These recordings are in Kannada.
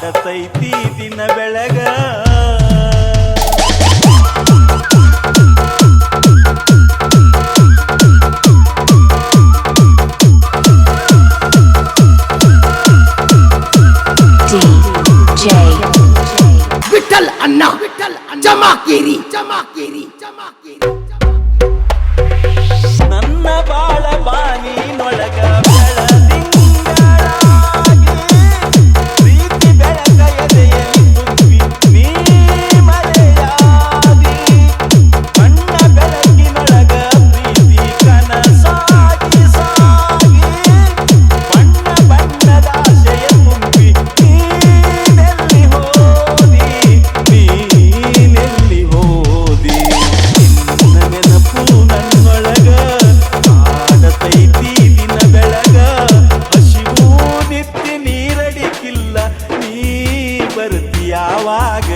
ಕಾಡತೈತಿ ದಿನ ಬೆಳಗ ವಿಠಲ್ ಅಣ್ಣ ಜಮಾಕೇರಿ ನನ್ನ ಬಾಳ ಬಾನಿನೊಳಗ ಪ್ರೀತಿ ಬೆಳಕ ಎದೆಯಲ್ಲಿ ತುಂಬಿ ನೀ ಮರೆಯಾದಿ ಬಣ್ಣ ಬೆಳಕಿನೊಳಗ ಪ್ರೀತಿ ಕನಸಾಗಿ ಸಾಗಿ ಬಣ್ಣ ಬಣ್ಣದ ಆಶೆಯ ತುಂಬಿ ನೀನೆಲ್ಲಿ ಹೋದಿ ನೀನೆಲ್ಲಿ ಹೋದಿ ನಿನ್ನ ನೆನಪು ನನ್ನೊಳಗ ಕಾಡತೈತಿ ದಿನ ಬೆಳಗ ಹಸಿವು ನಿತ್ಯ ನೀರಡಿಕಿಲ್ಲ ನೀ ಬರ್ತೀಯಾವಾಗ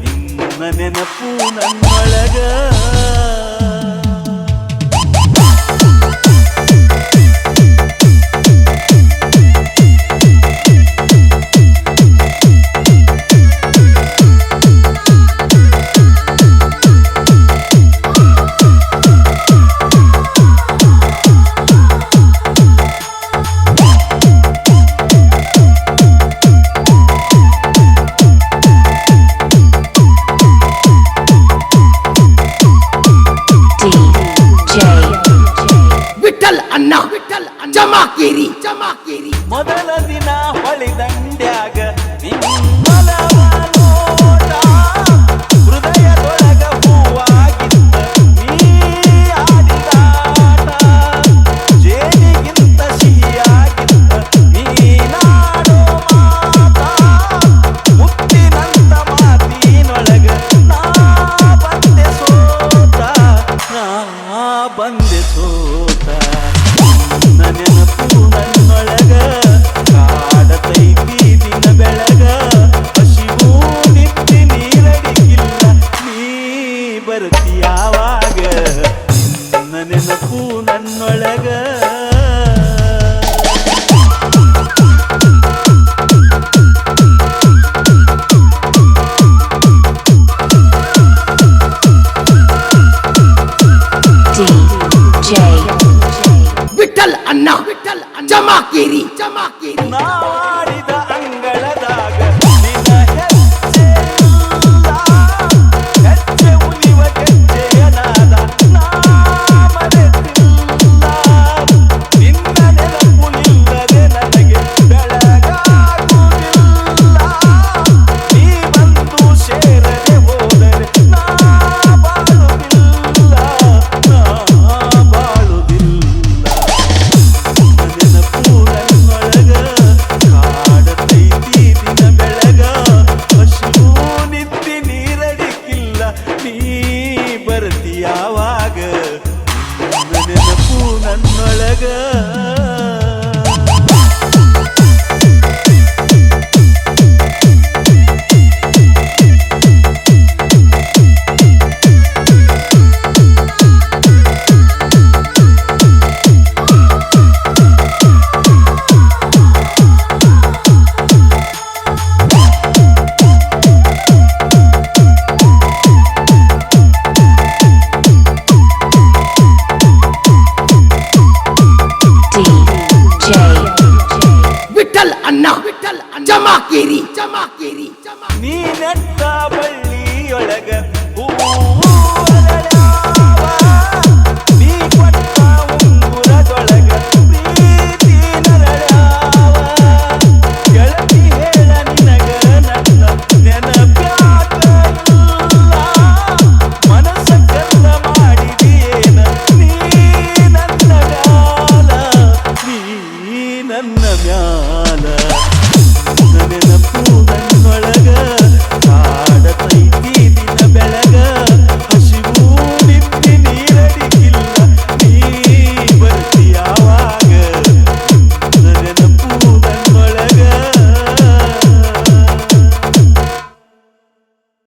ನಿನ್ನ ನೆನಪು ನನ್ನೊಳಗ ವಿಠಲ್ ಅಣ್ಣ ಜಮಾಕೇರಿ ಮೊದಲ ದಿನ ಹೊಳಿದಂಡ್ಯಾಗ ನಿಮ್ಮಲವ ನೋಟ ಹೃದಯದೊಳಗ ಹೂವಾಗಿದ್ದ ನೀ ಆಡಿದಾಟ ಜೇನಿಗಿಂತ ಸಿಹಿಯಾಗಿದ್ದ ನೀನಾಡೋ ಮಾತ ಮುತ್ತಿನಂತ ಮಾತಿನೊಳಗ ನಾ ಬಂದೆ ಸೋತ ನಿನ್ನ ನೆನಪು ನನ್ನೊಳಗ ಕಾಡತೈತಿ ದಿನ ಬೆಳಗ ಹಸಿವು ನಿತ್ಯ ನೀರಡಿಕಿಲ್ಲ ನೀ ಬರ್ತೀಯಾವಾಗ ನಿನ್ನ ನೆನಪು ನನ್ನೊಳಗ ವಿಠಲ್ ಅಣ್ಣ ಜಮಾಕೇರಿ ನಾವಾಡಿದ ಅಂಗಳದಾಗ ನಿನ್ನ ಹೆಜ್ಜೆಯಿಲ್ಲ ಹೆಜ್ಜೆ ಉಲಿವ ಗೆಜ್ಜೆಯನಾದ ನಾ ಮರೆತಿಲ್ಲ ನಿನ್ನ ನೆನಪುಲಿಲ್ಲದೆ ನನಗೆ ಬೆಳಗಾಗುವುದಿಲ್ಲ ನೀ ಬಂದು ಸೇರದೆ ಹೋದರೆ ನಾ ಬಾಳುವುದಿಲ್ಲ ನೆನಪು ನನ್ನೊಳಗ ಕಾಡತೈತಿ ದಿನ ಬೆಳಗ ಹಸಿವು ನಿತ್ಯ ನೀರಡಿಕಿಲ್ಲ ನೀ ಬರ್ತೀಯಾವಾಗ ನಿನ್ನ ನೆನಪು ನನ್ನೊಳಗ ವಿಠಲ್ ಅಣ್ಣ ಜಮಾಕೇರಿ ನೀ ನೆಟ್ಟ ಬಳ್ಳಿಯೊಳಗ